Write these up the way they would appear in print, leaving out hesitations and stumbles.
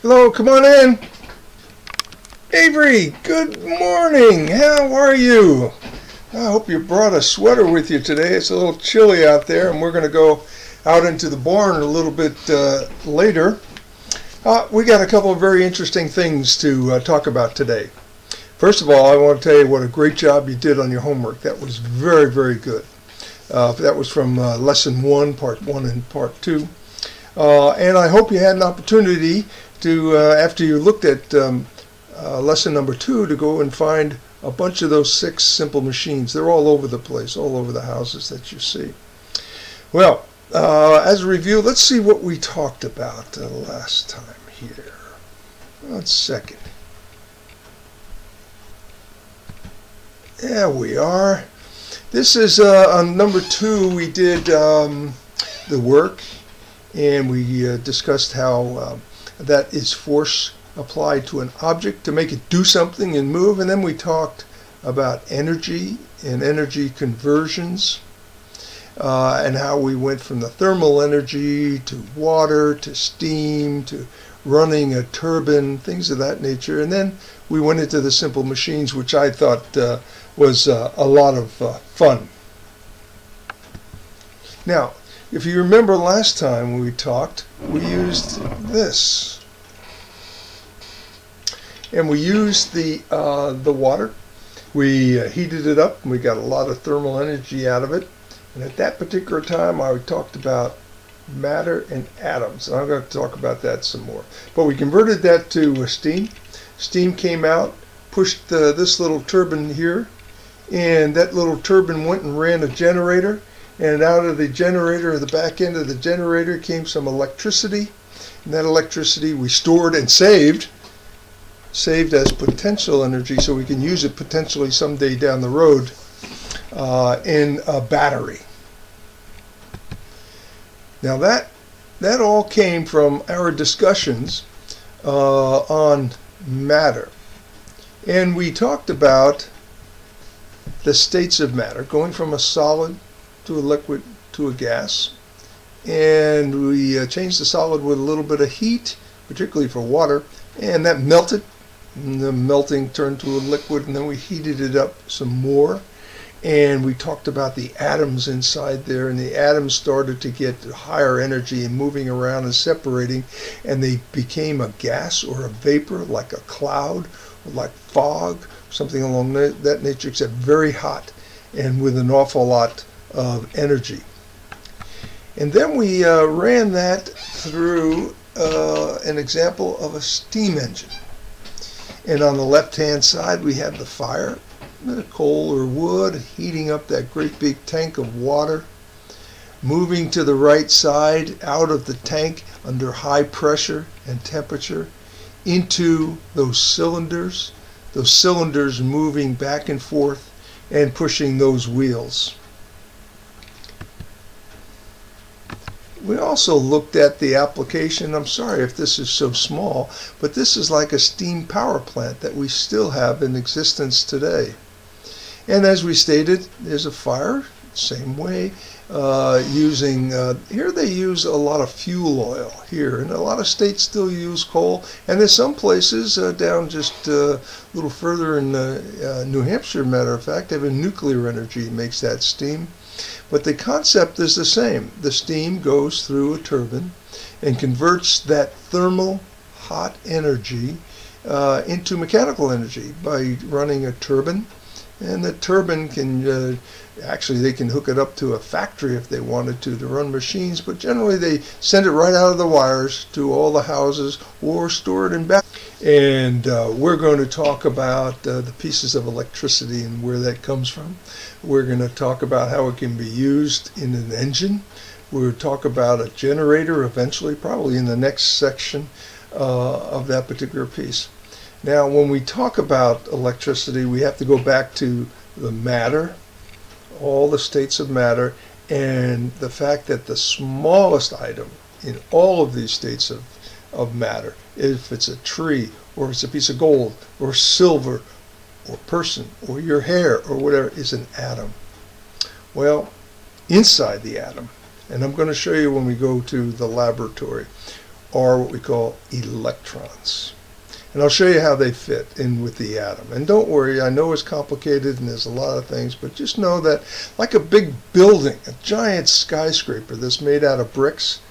Hello, come on in. Avery, good morning. How are you? I hope you brought a sweater with you today. It's a little chilly out there, and we're going to go out into the barn a little bit later. We got a couple of very interesting things to talk about today. First of all, I want to tell you what a great job you did on your homework. That was very, very good. That was from Lesson 1, Part 1 and Part 2. And I hope you had an opportunity to, after you looked at lesson number 2, to go and find a bunch of those 6 simple machines. They're all over the place, all over the houses that you see. Well, as a review, let's see what we talked about last time here. 1 second. There we are. This is on number 2. We did the work, and we discussed how that is force applied to an object to make it do something and move. And then we talked about energy and energy conversions, and how we went from the thermal energy to water to steam to running a turbine, things of that nature. And then we went into the simple machines, which I thought was a lot of fun. Now, if you remember last time when we talked, we used this. And we used the water. We heated it up, and we got a lot of thermal energy out of it. And at that particular time, I talked about matter and atoms. And I'm going to talk about that some more. But we converted that to steam. Steam came out, pushed this little turbine here, and that little turbine went and ran a generator. And out of the generator, or the back end of the generator, came some electricity. And that electricity we stored and saved as potential energy, so we can use it potentially someday down the road in a battery. Now that all came from our discussions on matter. And we talked about the states of matter, going from a solid to a liquid to a gas. And we changed the solid with a little bit of heat, particularly for water, and that melted. And the melting turned to a liquid, and then we heated it up some more. And we talked about the atoms inside there, and the atoms started to get higher energy and moving around and separating, and they became a gas or a vapor, like a cloud, or like fog, something along that nature, except very hot and with an awful lot of energy. And then we ran that through an example of a steam engine. And on the left-hand side, we have the fire, the coal or wood, heating up that great big tank of water, moving to the right side out of the tank under high pressure and temperature into those cylinders moving back and forth and pushing those wheels. We also looked at the application. I'm sorry if this is so small, but this is like a steam power plant that we still have in existence today. And as we stated, there's a fire, same way, using, here they use a lot of fuel oil here, and a lot of states still use coal, and there's some places down just a little further in New Hampshire, matter of fact, having nuclear energy makes that steam. But the concept is the same. The steam goes through a turbine and converts that thermal hot energy into mechanical energy by running a turbine. And the turbine can, actually they can hook it up to a factory if they wanted to run machines, but generally they send it right out of the wires to all the houses or store it in batteries. And we're going to talk about the pieces of electricity and where that comes from. We're going to talk about how it can be used in an engine. We'll talk about a generator eventually, probably in the next section of that particular piece. Now, when we talk about electricity, we have to go back to the matter, all the states of matter, and the fact that the smallest item in all of these states of matter, if it's a tree, or it's a piece of gold, or silver, or person, or your hair, or whatever, is an atom. Well, inside the atom, and I'm going to show you when we go to the laboratory, are what we call electrons. And I'll show you how they fit in with the atom. And don't worry, I know it's complicated and there's a lot of things, but just know that like a big building, a giant skyscraper that's made out of bricks,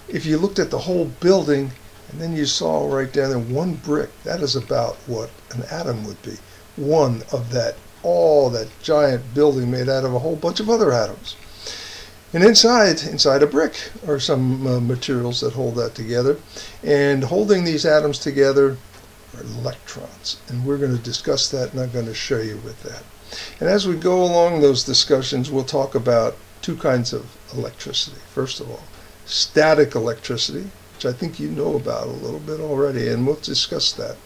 if you looked at the whole building and then you saw right down there one brick, that is about what an atom would be. One of that, all that giant building made out of a whole bunch of other atoms. And inside a brick are some materials that hold that together. And holding these atoms together are electrons. And we're going to discuss that, and I'm going to show you with that. And as we go along those discussions, we'll talk about two kinds of electricity. First of all, static electricity, which I think you know about a little bit already, and we'll discuss that.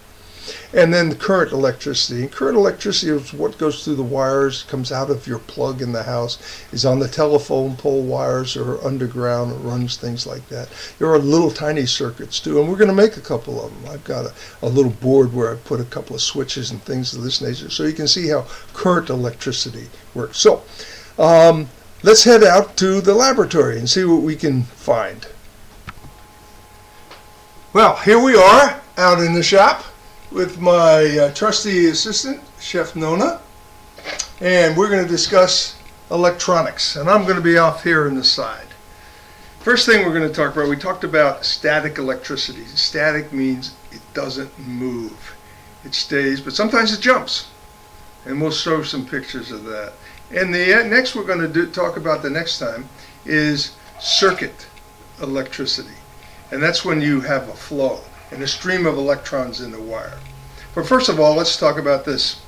And then current electricity. And current electricity is what goes through the wires, comes out of your plug in the house, is on the telephone pole wires or underground, or runs things like that. There are little tiny circuits too, and we're going to make a couple of them. I've got a little board where I put a couple of switches and things of this nature, so you can see how current electricity works. So let's head out to the laboratory and see what we can find. Well, here we are out in the shop with my trusty assistant, Chef Nona, and we're going to discuss electronics, and I'm going to be off here on the side. First thing we're going to talk about, we talked about static electricity. Static means it doesn't move. It stays, but sometimes it jumps, and we'll show some pictures of that. And the next we're going to talk about the next time is circuit electricity, and that's when you have a flow and a stream of electrons in the wire. But first of all, let's talk about this.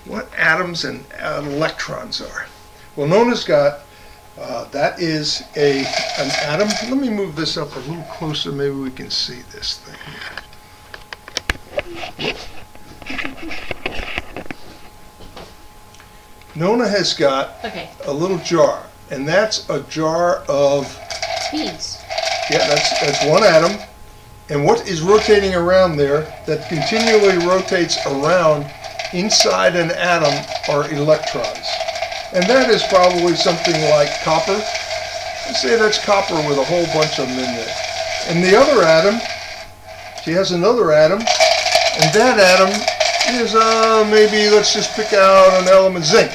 What atoms and electrons are. Well, Nona's got, that is an atom. Let me move this up a little closer, maybe we can see this thing here. Nona has got a little jar, and that's a jar of beads. Yeah, that's one atom. And what is rotating around there that continually rotates around inside an atom are electrons. And that is probably something like copper. Let's say that's copper with a whole bunch of them in there. And the other atom, she has another atom, and that atom is maybe, let's just pick out an element, zinc.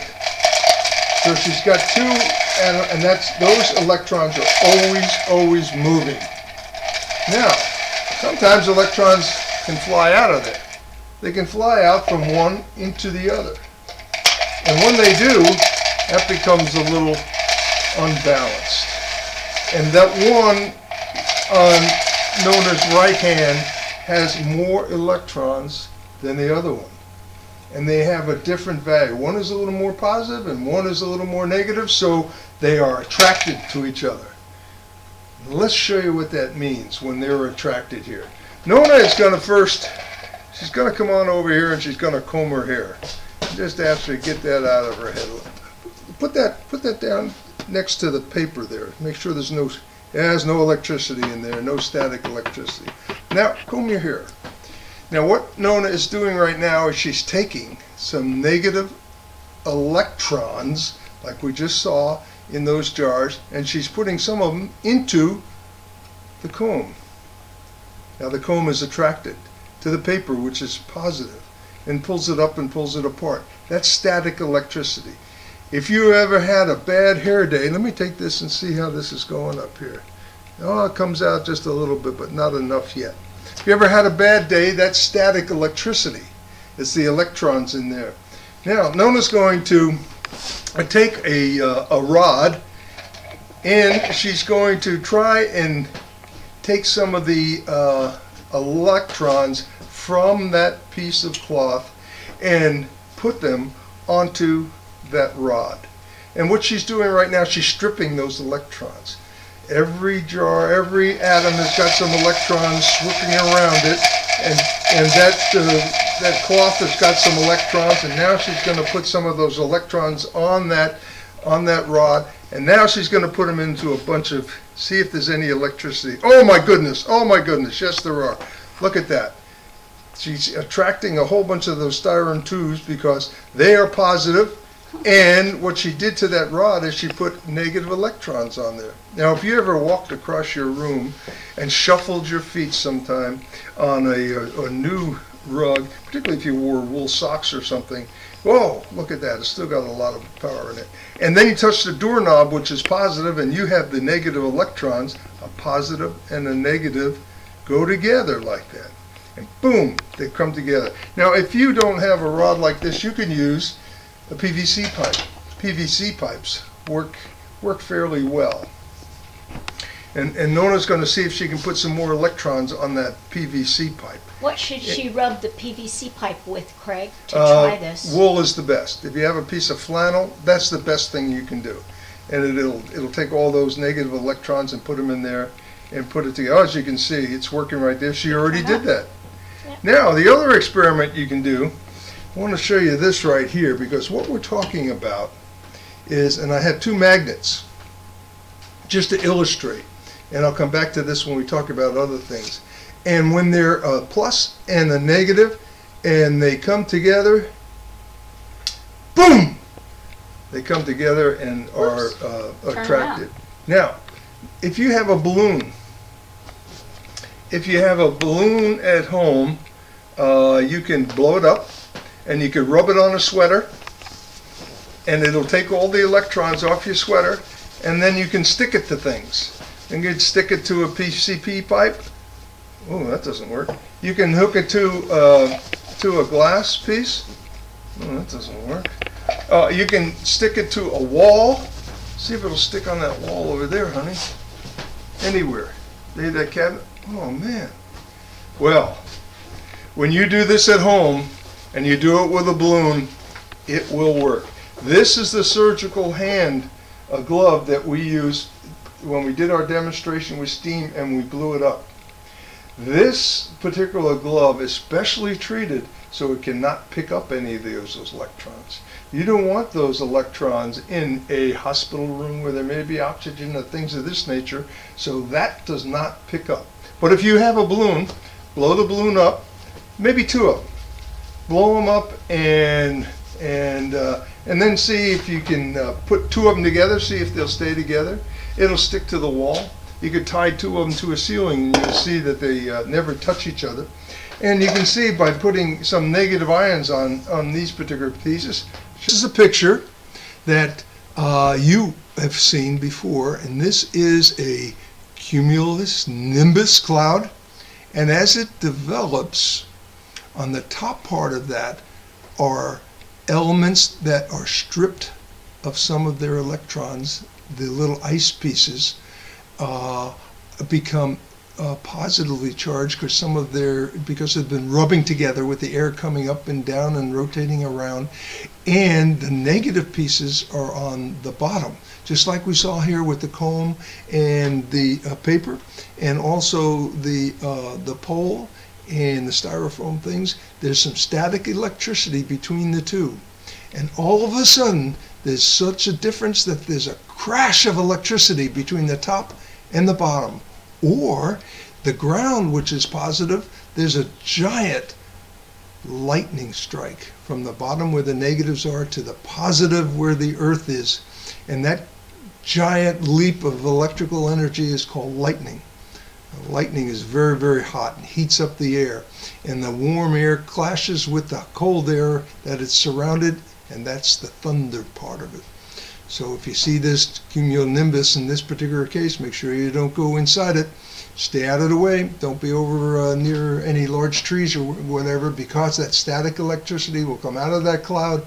So she's got two atoms, and those electrons are always moving. Now, sometimes electrons can fly out of there. They can fly out from one into the other. And when they do, that becomes a little unbalanced. And that one on Nona's right hand has more electrons than the other one. And they have a different value. One is a little more positive and one is a little more negative, so they are attracted to each other. Let's show you what that means when they're attracted here. Nona is going to she's going to come on over here and she's going to comb her hair. Just after get that out of her head. Put that down next to the paper there. Make sure there's no electricity in there, no static electricity. Now, comb your hair. Now, what Nona is doing right now is she's taking some negative electrons, like we just saw, in those jars, and she's putting some of them into the comb. Now the comb is attracted to the paper, which is positive, and pulls it up and pulls it apart. That's static electricity. If you ever had a bad hair day, let me take this and see how this is going up here. Oh, it comes out just a little bit, but not enough yet. If you ever had a bad day, that's static electricity. It's the electrons in there. Now, Nona's going to take a rod, and she's going to try and take some of the electrons from that piece of cloth and put them onto that rod. And what she's doing right now, she's stripping those electrons. Every jar, every atom has got some electrons swooping around it, and that cloth has got some electrons, and now she's going to put some of those electrons on that rod, and now she's going to put them into a bunch of, see if there's any electricity. Oh my goodness, yes there are. Look at that. She's attracting a whole bunch of those styrofoam tubes because they are positive, And what she did to that rod is she put negative electrons on there. Now, if you ever walked across your room and shuffled your feet sometime on a new rug, particularly if you wore wool socks or something, whoa, look at that, it's still got a lot of power in it. And then you touch the doorknob, which is positive, and you have the negative electrons. A positive and a negative go together like that. And boom, they come together. Now, if you don't have a rod like this, you can use a PVC pipe. PVC pipes work fairly well. And Nona's going to see if she can put some more electrons on that PVC pipe. What should she rub the PVC pipe with, Craig, to try this? Wool is the best. If you have a piece of flannel, that's the best thing you can do. And it'll take all those negative electrons and put them in there and put it together. As you can see, it's working right there. She already did that. Yeah. Now, the other experiment you can do, I want to show you this right here, because what we're talking about is, and I have two magnets, just to illustrate, and I'll come back to this when we talk about other things. And when they're a plus and a negative, and they come together, boom! They come together and are attracted. Now, if you have a balloon, at home, you can blow it up, and you can rub it on a sweater, and it'll take all the electrons off your sweater, and then you can stick it to things. And you can stick it to a PCP pipe. Oh, that doesn't work. You can hook it to a glass piece. Oh, that doesn't work. You can stick it to a wall. See if it'll stick on that wall over there, honey. Anywhere. Leave that cabinet. Oh, man. Well, when you do this at home, and you do it with a balloon, it will work. This is the surgical hand glove that we used when we did our demonstration with steam and we blew it up. This particular glove is specially treated so it cannot pick up any of those electrons. You don't want those electrons in a hospital room where there may be oxygen or things of this nature, so that does not pick up. But if you have a balloon, blow the balloon up, maybe two of them. Blow them up and then see if you can put two of them together, see if they'll stay together. It'll stick to the wall. You could tie two of them to a ceiling and you'll see that they never touch each other. And you can see by putting some negative ions on these particular pieces. This is a picture that you have seen before, and this is a cumulus nimbus cloud. And as it develops, on the top part of that are elements that are stripped of some of their electrons. The little ice pieces become positively charged because they've been rubbing together with the air coming up and down and rotating around, and the negative pieces are on the bottom, just like we saw here with the comb and the paper, and also the pole and the styrofoam things. There's some static electricity between the two, and all of a sudden there's such a difference that there's a crash of electricity between the top and the bottom. Or the ground, which is positive, there's a giant lightning strike from the bottom where the negatives are to the positive where the earth is, and that giant leap of electrical energy is called lightning. Lightning is very, very hot and heats up the air, and the warm air clashes with the cold air that it's surrounded, and that's the thunder part of it. So if you see this cumulonimbus in this particular case, make sure you don't go inside it. Stay out of the way. Don't be over near any large trees or whatever, because that static electricity will come out of that cloud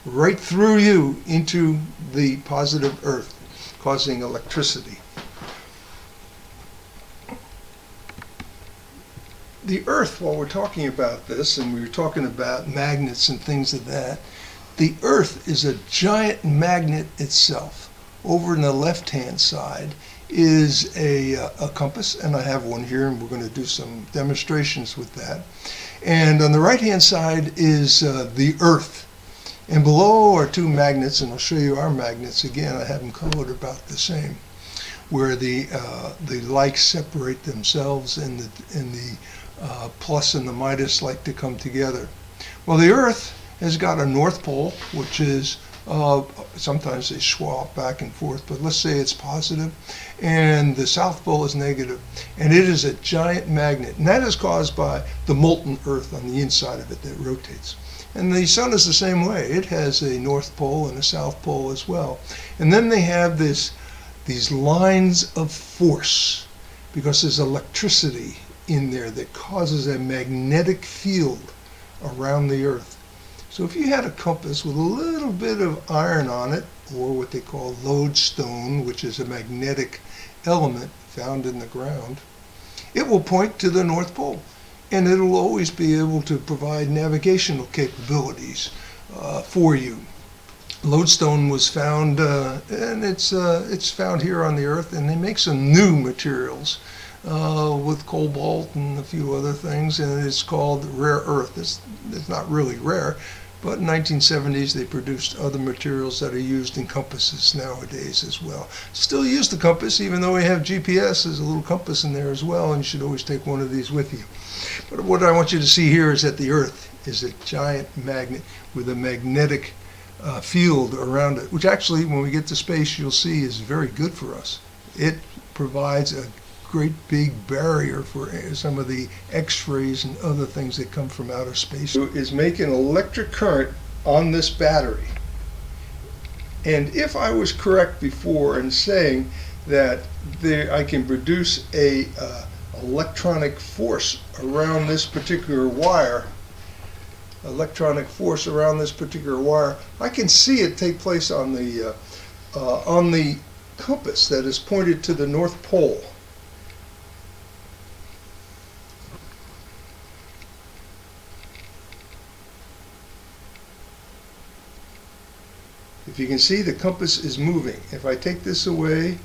right through you into the positive earth, causing electricity. The earth, while we're talking about this, and we were talking about magnets and things of that, the earth is a giant magnet itself. Over on the left-hand side is a compass, and I have one here, and we're going to do some demonstrations with that. And on the right-hand side is the earth. And below are two magnets, and I'll show you our magnets again. I have them colored about the same, where the likes separate themselves, and the plus and the minus like to come together. Well, the earth has got a north pole, which is Sometimes they swap back and forth, but let's say it's positive, and the South Pole is negative, and it is a giant magnet, and that is caused by the molten Earth on the inside of it that rotates. And the sun is the same way. It has a North Pole and a South Pole as well. And then they have these lines of force, because there's electricity in there that causes a magnetic field around the Earth. So if you had a compass with a little bit of iron on it, or what they call lodestone, which is a magnetic element found in the ground, it will point to the North Pole. And it will always be able to provide navigational capabilities for you. Lodestone was found, and it's found here on the Earth, and they make some new materials with cobalt and a few other things, and it's called rare earth. It's not really rare, but in the 1970s they produced other materials that are used in compasses nowadays as well. Still use the compass, even though we have GPS. There's a little compass in there as well, and you should always take one of these with you. But what I want you to see here is that the Earth is a giant magnet with a magnetic field around it, which actually, when we get to space, you'll see is very good for us. It provides a great big barrier for some of the X-rays and other things that come from outer space. It is making electric current on this battery. And if I was correct before in saying that I can produce a electronic force around this particular wire, I can see it take place on the compass that is pointed to the North Pole. If you can see, the compass is moving. If I take this away,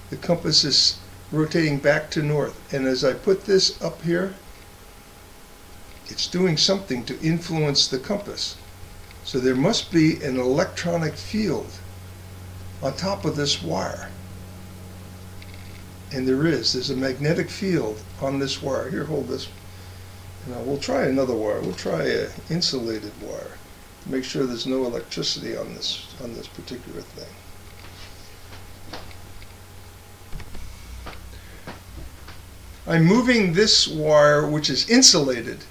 the compass is rotating back to north. And as I put this up here, it's doing something to influence the compass. So there must be an electronic field on top of this wire. And there's a magnetic field on this wire. Here, hold this. Now we'll try another wire. We'll try an insulated wire. Make sure there's no electricity on this particular thing. I'm moving this wire, which is insulated,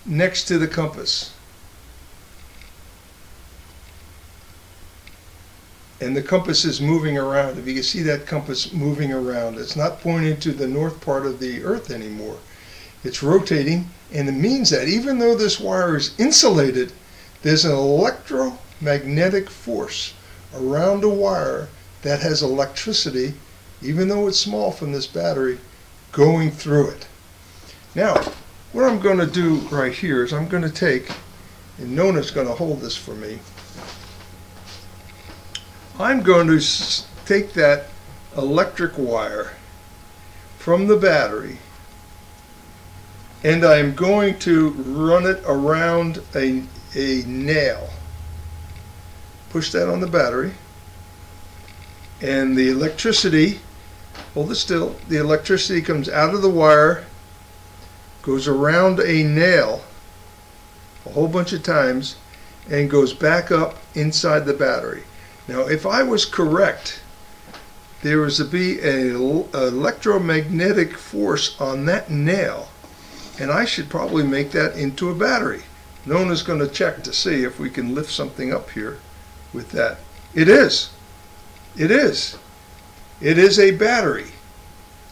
next to the compass. And the compass is moving around. If you can see that compass moving around, it's not pointing to the north part of the Earth anymore. It's rotating, and it means that even though this wire is insulated, there's an electromagnetic force around a wire that has electricity, even though it's small from this battery, going through it. Now, what I'm going to do right here is I'm going to take, and Nona's going to hold this for me, I'm going to take that electric wire from the battery, and I'm going to run it around a nail. Push that on the battery, and the electricity, hold it still, the electricity comes out of the wire, goes around a nail a whole bunch of times, and goes back up inside the battery. Now, if I was correct, there was to be an electromagnetic force on that nail, and I should probably make that into a battery. Nona's going to check to see if we can lift something up here with that. It is. It is. It is a battery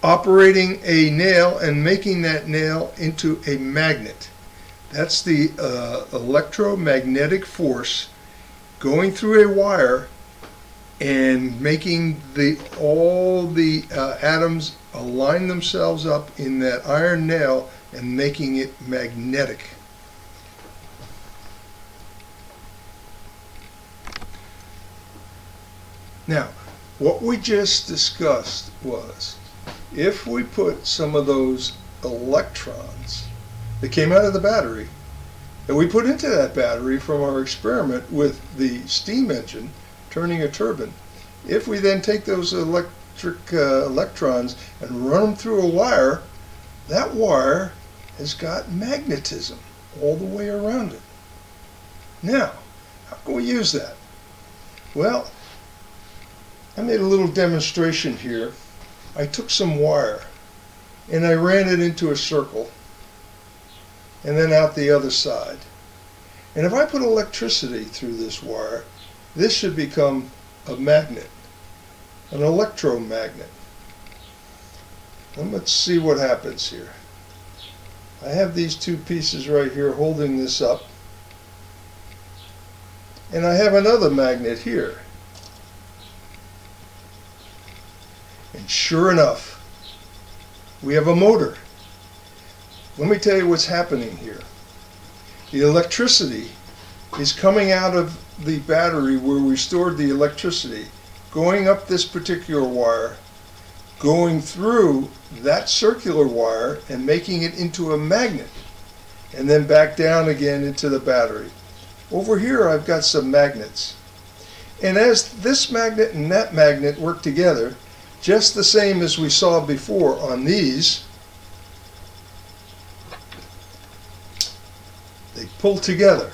operating a nail and making that nail into a magnet. That's the electromagnetic force going through a wire and making all the atoms align themselves up in that iron nail and making it magnetic. Now, what we just discussed was, if we put some of those electrons that came out of the battery, that we put into that battery from our experiment with the steam engine turning a turbine, if we then take those electrons and run them through a wire, that wire has got magnetism all the way around it. Now, how can we use that? Well, I made a little demonstration here. I took some wire and I ran it into a circle and then out the other side. And if I put electricity through this wire, this should become a magnet, an electromagnet. And let's see what happens here. I have these two pieces right here holding this up. And I have another magnet here. And sure enough, we have a motor. Let me tell you what's happening here. The electricity is coming out of the battery where we stored the electricity, going up this particular wire, going through that circular wire and making it into a magnet, and then back down again into the battery. Over here I've got some magnets. And as this magnet and that magnet work together, just the same as we saw before on these, they pull together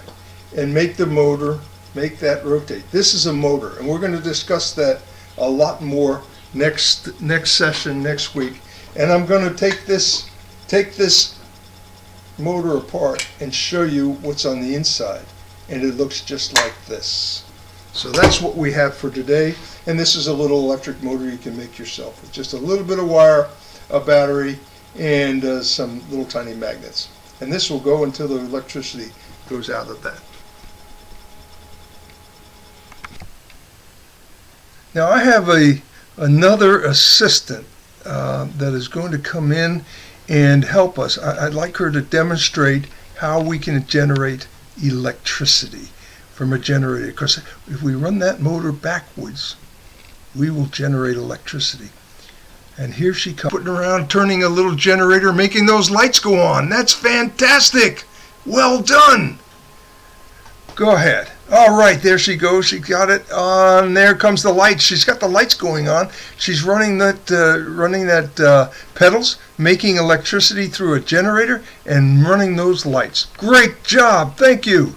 and make the motor, make that rotate. This is a motor, and we're going to discuss that a lot more next session next week. And I'm going to take this motor apart and show you what's on the inside, and it looks just like this. So that's what we have for today, and this is a little electric motor you can make yourself with just a little bit of wire, a battery, and some little tiny magnets. And this will go until the electricity goes out of that. Now I have another assistant that is going to come in and help us. I'd like her to demonstrate how we can generate electricity from a generator, because if we run that motor backwards, we will generate electricity. And here she comes, putting around, turning a little generator, making those lights go on. That's fantastic. Well done. Go ahead. All right, there she goes. She got it on. There comes the lights. She's got the lights going on. She's running that pedals, making electricity through a generator, and running those lights. Great job. Thank you.